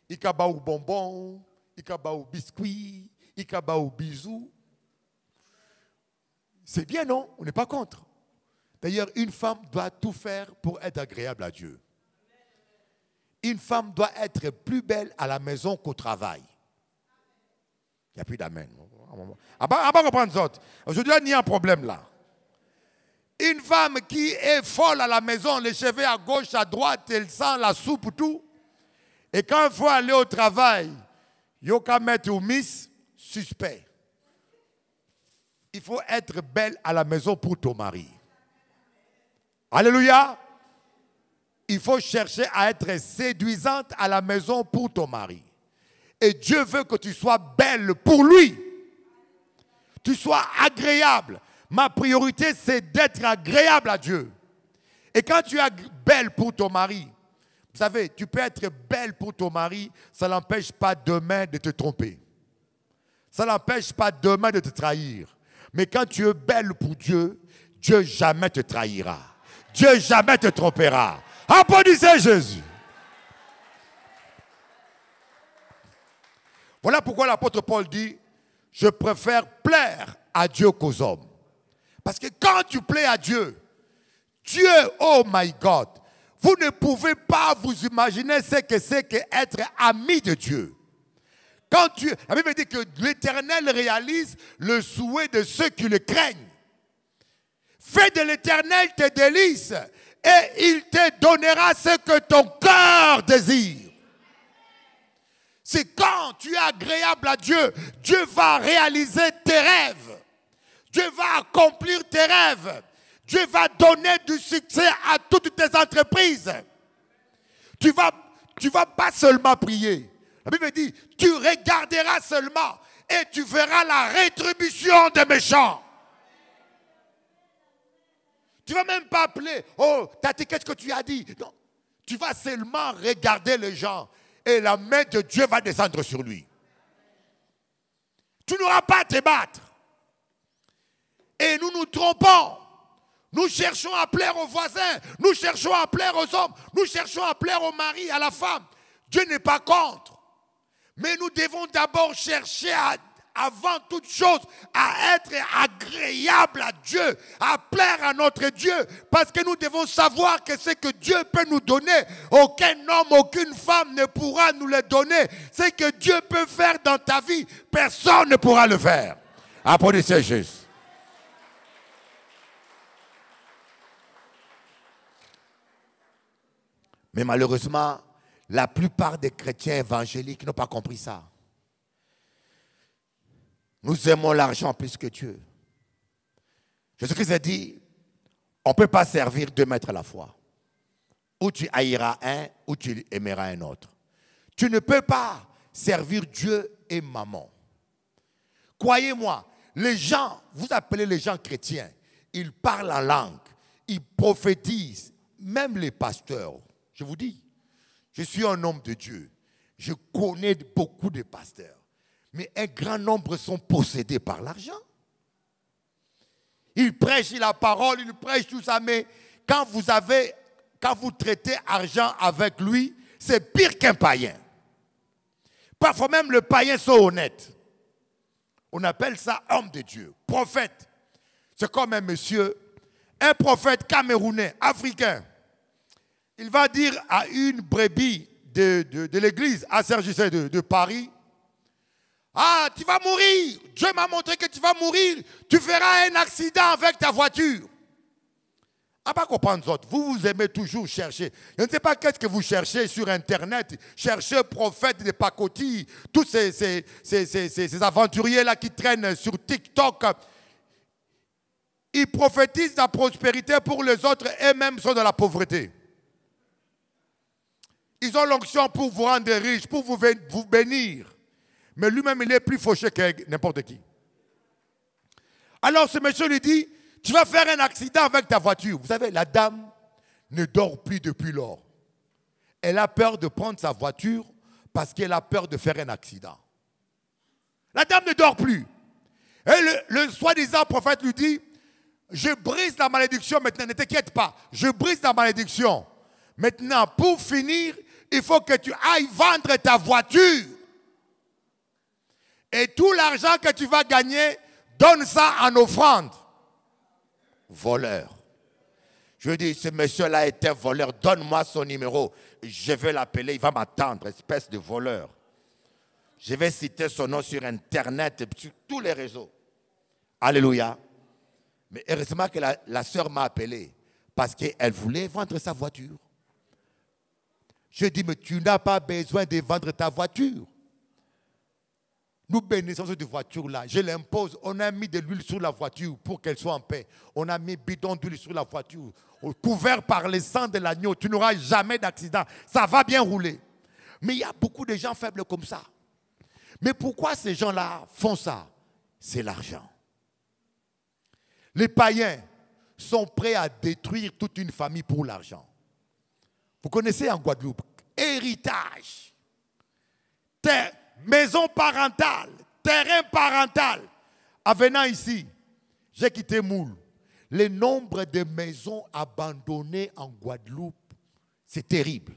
il kaba au bonbon, il kaba au biscuit, il kaba au bisou. C'est bien, non? On n'est pas contre. D'ailleurs, une femme doit tout faire pour être agréable à Dieu. Une femme doit être plus belle à la maison qu'au travail. Il n'y a plus d'amen. On va reprendre ça. Aujourd'hui, il y a un problème là. Une femme qui est folle à la maison, les cheveux à gauche, à droite, elle sent la soupe, tout. Et quand il faut aller au travail, il y a mettre au miss suspect. Il faut être belle à la maison pour ton mari. Alléluia. Il faut chercher à être séduisante à la maison pour ton mari. Et Dieu veut que tu sois belle pour lui. Tu sois agréable. Ma priorité, c'est d'être agréable à Dieu. Et quand tu es belle pour ton mari, vous savez, tu peux être belle pour ton mari, ça n'empêche pas demain de te tromper. Ça n'empêche pas demain de te trahir. Mais quand tu es belle pour Dieu, Dieu jamais te trahira. Dieu jamais te trompera. Applaudissez Jésus. Voilà pourquoi l'apôtre Paul dit, je préfère plaire à Dieu qu'aux hommes. Parce que quand tu plais à Dieu, Dieu, oh my God, vous ne pouvez pas vous imaginer ce que c'est qu'être ami de Dieu. La Bible dit que l'Éternel réalise le souhait de ceux qui le craignent. Fais de l'Éternel tes délices et il te donnera ce que ton cœur désire. C'est quand tu es agréable à Dieu, Dieu va réaliser tes rêves. Dieu va accomplir tes rêves. Dieu va donner du succès à toutes tes entreprises. Tu vas pas seulement prier. La Bible dit, tu regarderas seulement et tu verras la rétribution des méchants. Tu ne vas même pas appeler, oh, Tati, qu'est-ce que tu as dit? Non, tu vas seulement regarder les gens et la main de Dieu va descendre sur lui. Tu n'auras pas à te battre. Et nous nous trompons. Nous cherchons à plaire aux voisins. Nous cherchons à plaire aux hommes. Nous cherchons à plaire au mari, à la femme. Dieu n'est pas contre. Mais nous devons d'abord chercher avant toute chose à être agréable à Dieu, à plaire à notre Dieu. Parce que nous devons savoir que ce que Dieu peut nous donner, aucun homme, aucune femme ne pourra nous le donner. Ce que Dieu peut faire dans ta vie, personne ne pourra le faire. Applaudissez Jésus. Mais malheureusement, la plupart des chrétiens évangéliques n'ont pas compris ça. Nous aimons l'argent plus que Dieu. Jésus-Christ a dit, On ne peut pas servir 2 maîtres à la fois. Ou tu haïras un, ou tu aimeras un autre. Tu ne peux pas servir Dieu et maman. Croyez-moi, les gens, vous appelez les gens chrétiens, ils parlent en langue, ils prophétisent, même les pasteurs. Je vous dis, je suis un homme de Dieu. Je connais beaucoup de pasteurs. Mais un grand nombre sont possédés par l'argent. Ils prêchent la parole, ils prêchent tout ça, mais quand vous traitez argent avec lui, c'est pire qu'un païen. Parfois même le païen sont honnêtes. On appelle ça homme de Dieu, prophète. C'est comme un monsieur, un prophète camerounais, africain. Il va dire à une brebis de l'église à Saint-Gilles de Paris, ah, tu vas mourir. Dieu m'a montré que tu vas mourir. Tu feras un accident avec ta voiture. À pas comprendre autres. Vous aimez toujours chercher. Je ne sais pas qu'est-ce que vous cherchez sur Internet. Cherchez prophètes de pacotille. Tous ces aventuriers-là qui traînent sur TikTok. Ils prophétisent la prospérité pour les autres et même sont dans la pauvreté. Ils ont l'onction pour vous rendre riche, pour vous bénir. Mais lui-même, il est plus fauché que n'importe qui. Alors ce monsieur lui dit, tu vas faire un accident avec ta voiture. Vous savez, la dame ne dort plus depuis lors. Elle a peur de prendre sa voiture parce qu'elle a peur de faire un accident. La dame ne dort plus. Et le soi-disant prophète lui dit, je brise la malédiction maintenant, ne t'inquiète pas. Je brise la malédiction. Maintenant, pour finir, il faut que tu ailles vendre ta voiture. Et tout l'argent que tu vas gagner, donne ça en offrande. Voleur. Je dis, ce monsieur-là était voleur, donne-moi son numéro. Je vais l'appeler, il va m'attendre, espèce de voleur. Je vais citer son nom sur Internet, sur tous les réseaux. Alléluia. Mais heureusement que la sœur m'a appelé parce qu'elle voulait vendre sa voiture. Je dis, mais tu n'as pas besoin de vendre ta voiture. Nous bénissons cette voiture-là. Je l'impose. On a mis de l'huile sur la voiture pour qu'elle soit en paix. On a mis bidon d'huile sur la voiture. Couvert par le sang de l'agneau. Tu n'auras jamais d'accident. Ça va bien rouler. Mais il y a beaucoup de gens faibles comme ça. Mais pourquoi ces gens-là font ça? C'est l'argent. Les païens sont prêts à détruire toute une famille pour l'argent. Vous connaissez en Guadeloupe, héritage, terre, maison parentale, terrain parental. En venant ici, j'ai quitté Moule. Le nombre de maisons abandonnées en Guadeloupe, c'est terrible.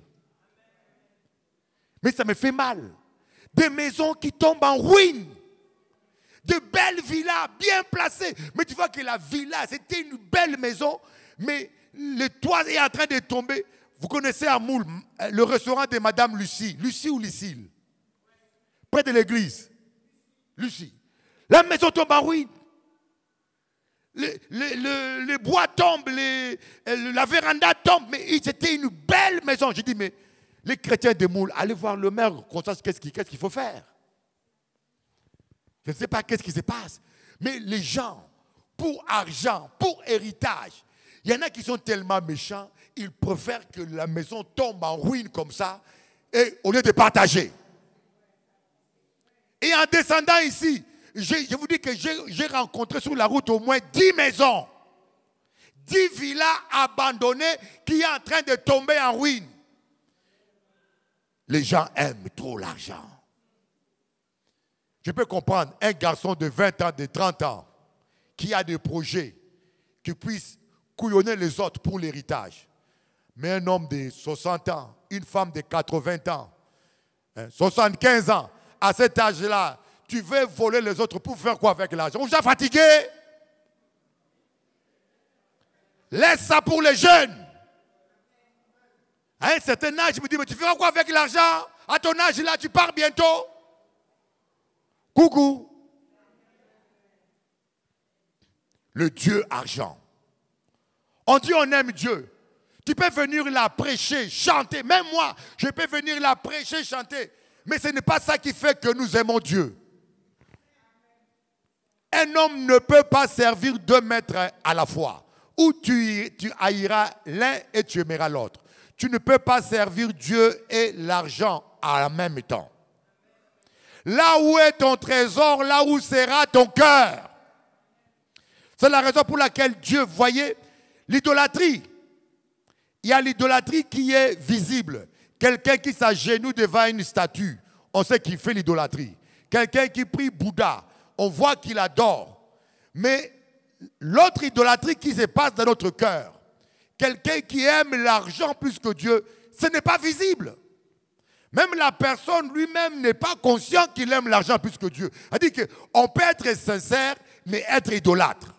Mais ça me fait mal. Des maisons qui tombent en ruine. De belles villas bien placées. Mais tu vois que la villa, c'était une belle maison, mais le toit est en train de tomber. Vous connaissez à Moule, le restaurant de Madame Lucie. Lucie ou Lucille? Près de l'église. Lucie. La maison tombe en ruine. Les bois tombent, la véranda tombe. Mais c'était une belle maison. Je dis, mais les chrétiens de Moule, allez voir le maire, qu'est-ce qu'il faut faire? Je ne sais pas qu'est-ce qui se passe. Mais les gens, pour argent, pour héritage, il y en a qui sont tellement méchants, ils préfèrent que la maison tombe en ruine comme ça, et au lieu de partager. Et en descendant ici, je vous dis que j'ai rencontré sur la route au moins 10 maisons. 10 villas abandonnées qui sont en train de tomber en ruine. Les gens aiment trop l'argent. Je peux comprendre un garçon de 20 ans, de 30 ans, qui a des projets, qui puisse couillonner les autres pour l'héritage. Mais un homme de 60 ans, une femme de 80 ans, 75 ans, à cet âge-là, tu veux voler les autres pour faire quoi avec l'argent? On est déjà fatigué. Laisse ça pour les jeunes. À un certain âge, je me dis, mais tu feras quoi avec l'argent? À ton âge là, tu pars bientôt. Coucou. Le Dieu argent. On dit on aime Dieu. Tu peux venir là prêcher, chanter. Même moi, je peux venir là prêcher, chanter. Mais ce n'est pas ça qui fait que nous aimons Dieu. Un homme ne peut pas servir 2 maîtres à la fois. ou tu haïras l'un et tu aimeras l'autre. Tu ne peux pas servir Dieu et l'argent à la même temps. Là où est ton trésor, là où sera ton cœur. C'est la raison pour laquelle Dieu, voyez, l'idolâtrie. Il y a l'idolâtrie qui est visible. Quelqu'un qui s'agenouille devant une statue, on sait qu'il fait l'idolâtrie. Quelqu'un qui prie Bouddha, on voit qu'il adore. Mais l'autre idolâtrie qui se passe dans notre cœur, quelqu'un qui aime l'argent plus que Dieu, ce n'est pas visible. Même la personne lui-même n'est pas conscient qu'il aime l'argent plus que Dieu. C'est-à-dire qu'on peut être sincère, mais être idolâtre.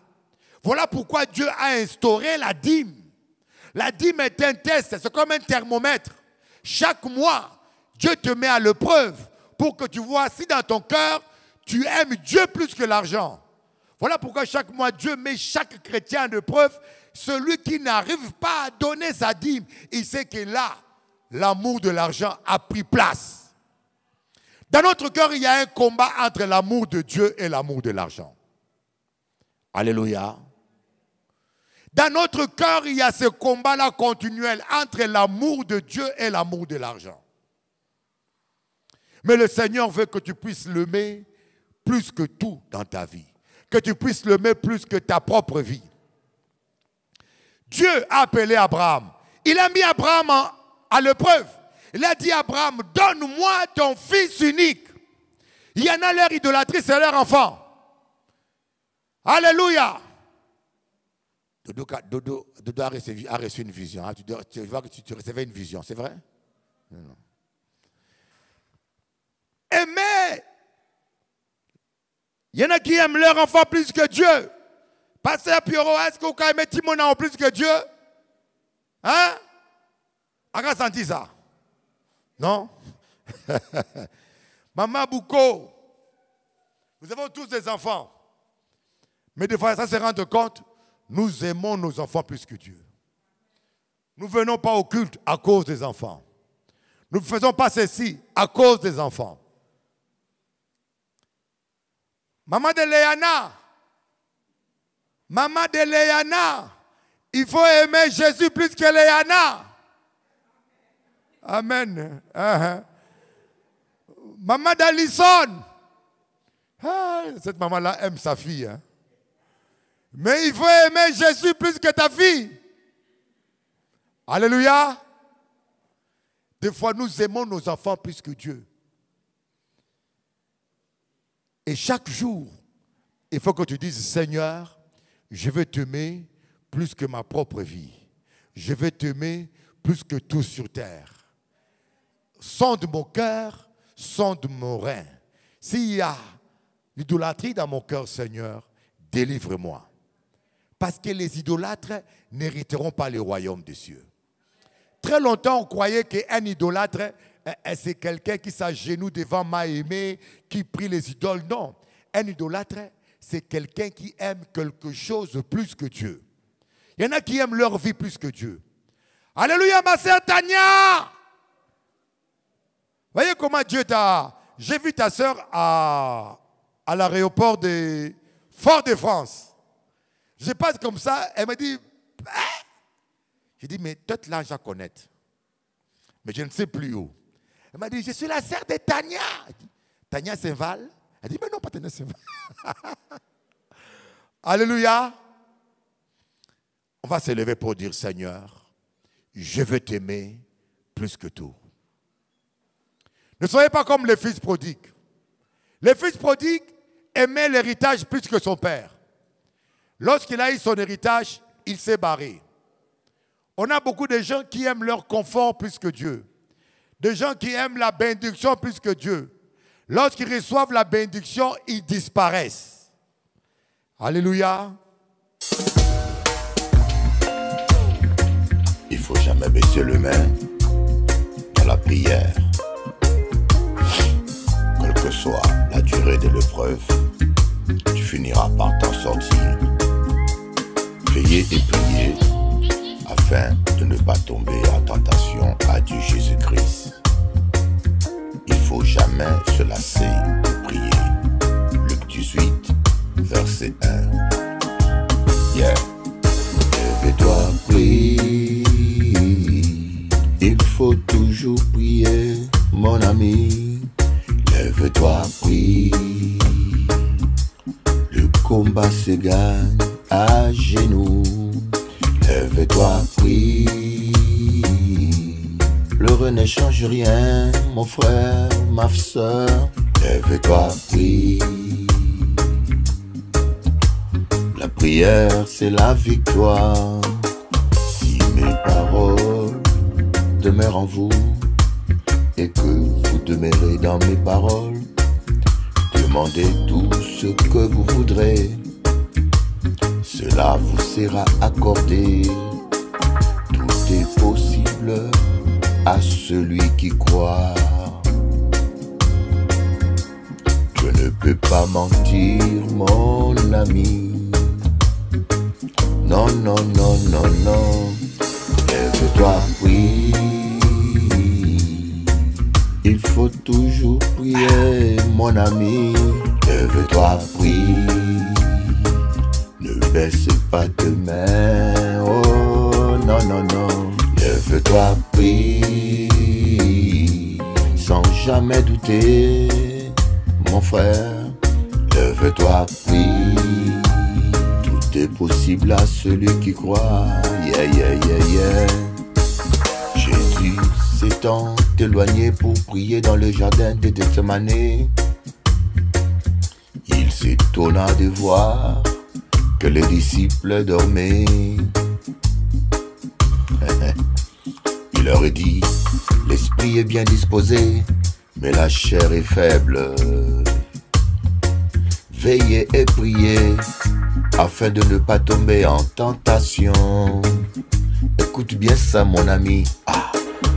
Voilà pourquoi Dieu a instauré la dîme. La dîme est un test, c'est comme un thermomètre. Chaque mois, Dieu te met à l'épreuve pour que tu vois si dans ton cœur, tu aimes Dieu plus que l'argent. Voilà pourquoi chaque mois, Dieu met chaque chrétien à l'épreuve. Celui qui n'arrive pas à donner sa dîme, il sait que là, l'amour de l'argent a pris place. Dans notre cœur, il y a un combat entre l'amour de Dieu et l'amour de l'argent. Alléluia. Dans notre cœur, il y a ce combat-là continuel entre l'amour de Dieu et l'amour de l'argent. Mais le Seigneur veut que tu puisses l'aimer plus que tout dans ta vie. Que tu puisses l'aimer plus que ta propre vie. Dieu a appelé Abraham. Il a mis Abraham à l'épreuve. Il a dit à Abraham, donne-moi ton fils unique. Il y en a leur idolâtrie, c'est leur enfant. Alléluia. Dodo a reçu une vision. Tu vois que tu recevais une vision, c'est vrai? Non. Mais il y en a qui aiment leur enfant plus que Dieu. Pasteur Pierrot, est-ce que vous aimez Timona en plus que Dieu? Hein? Vous avez senti ça? Non? Maman Bouko, nous avons tous des enfants. Mais des fois, ça se rend compte, nous aimons nos enfants plus que Dieu. Nous ne venons pas au culte à cause des enfants. Nous ne faisons pas ceci à cause des enfants. Maman de Léana, il faut aimer Jésus plus que Léana. Amen. Maman d'Alison, cette maman-là aime sa fille. Hein? Mais il faut aimer Jésus plus que ta fille. Alléluia. Des fois, nous aimons nos enfants plus que Dieu. Et chaque jour, il faut que tu dises, Seigneur, je veux t'aimer plus que ma propre vie. Je veux t'aimer plus que tout sur terre. Sonde mon cœur, sonde mon rein. S'il y a l'idolâtrie dans mon cœur, Seigneur, délivre-moi. Parce que les idolâtres n'hériteront pas le royaume des cieux. Très longtemps, on croyait qu'un idolâtre, c'est quelqu'un qui s'agenouille devant Mahémé, qui prie les idoles. Non, un idolâtre, c'est quelqu'un qui aime quelque chose plus que Dieu. Il y en a qui aiment leur vie plus que Dieu. Alléluia, ma sœur Tania. Voyez comment Dieu t'a... J'ai vu ta sœur à l'aéroport de Fort-de-France. Je passe comme ça, elle me dit... J'ai dit, mais peut-être là, je la connais. Mais je ne sais plus où. Elle m'a dit, je suis la sœur de Tania. Tania Saint-Val. Elle dit, mais non, pas Tania Saint-Val. Alléluia. On va se lever pour dire, Seigneur, je veux t'aimer plus que tout. Ne soyez pas comme le fils prodigue. Le fils prodigue aimait l'héritage plus que son père. Lorsqu'il a eu son héritage, il s'est barré. On a beaucoup de gens qui aiment leur confort plus que Dieu. Des gens qui aiment la bénédiction plus que Dieu. Lorsqu'ils reçoivent la bénédiction, ils disparaissent. Alléluia.
Il ne faut jamais baisser le main dans la prière. Quelle que soit la durée de l'épreuve, tu finiras par t'en sortir. Veillez et priez afin de ne pas tomber en tentation à Dieu Jésus-Christ. Il ne faut jamais se lasser de prier. Luc 18, verset 1. Yeah. Lève-toi, prie. Pleurer ne change rien, mon frère, ma soeur. Lève-toi, prie. La prière, c'est la victoire. Si mes paroles demeurent en vous et que vous demeurez dans mes paroles, demandez tout ce que vous voudrez, cela vous sera accordé. Tout est possible à celui qui croit. Je ne peux pas mentir, mon ami. Non, non, non, non, non. Lève-toi, prie. Il faut toujours prier, mon ami. Lève-toi, prie. Ne baisse pas tes mains. Oh, non, non, non. Lève-toi, prie. Sans jamais douter, mon frère. Lève-toi, prie. Tout est possible à celui qui croit. Yeah, yeah, yeah, yeah. Jésus s'étant éloigné pour prier dans le jardin de Gethsemane. Il s'étonna de voir que les disciples dormaient. Il leur a dit, l'esprit est bien disposé, mais la chair est faible. Veillez et priez, afin de ne pas tomber en tentation. Écoute bien ça, mon ami.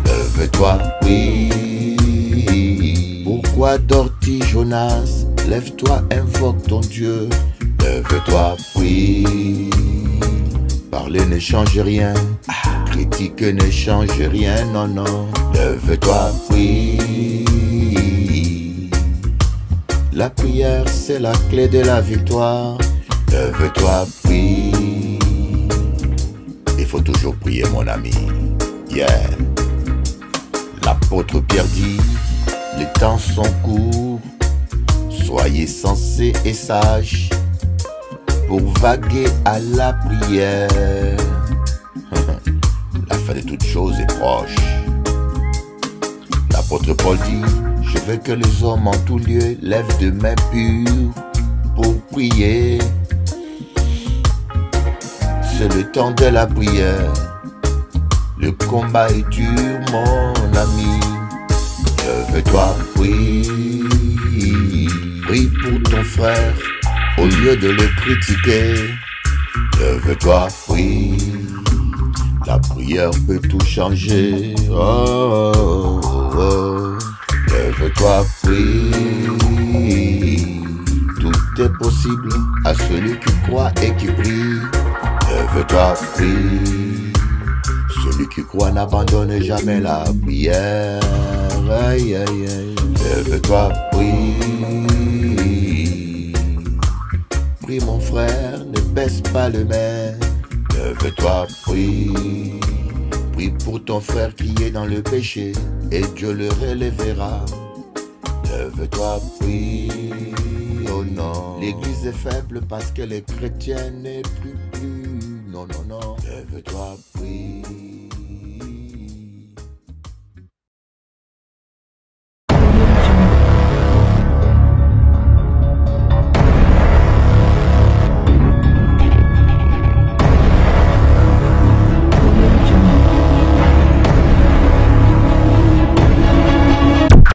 Lève-toi, prie. Pourquoi dors-tu, Jonas? Lève-toi, invoque ton Dieu. Lève-toi, prie. Parler ne change rien. Critiquer ne change rien, non, non. Lève-toi, prie. La prière, c'est la clé de la victoire. Lève-toi, prie. Il faut toujours prier, mon ami. Yeah. L'apôtre Pierre dit, les temps sont courts. Soyez sensés et sages pour vaguer à la prière. La fin de toutes choses est proche. L'apôtre Paul dit, je veux que les hommes en tout lieu lèvent de mains pures pour prier. C'est le temps de la prière. Le combat est dur, mon ami. Lève-toi, prie. Prie pour ton frère au lieu de le critiquer. Lève-toi, prie. La prière peut tout changer. Oh, oh, oh. Lève-toi, prie. Tout est possible à celui qui croit et qui prie. Lève-toi, prie. Celui qui croit n'abandonne jamais la prière. Aïe, aïe, aïe. Lève-toi, prie. Prie, mon frère, ne baisse pas le main. Lève-toi, prie. Prie pour ton frère qui est dans le péché et Dieu le relèvera. Lève-toi, prie. Oh non, l'église est faible parce que les chrétiens n'est plus. Non, non, non. Lève-toi, prie.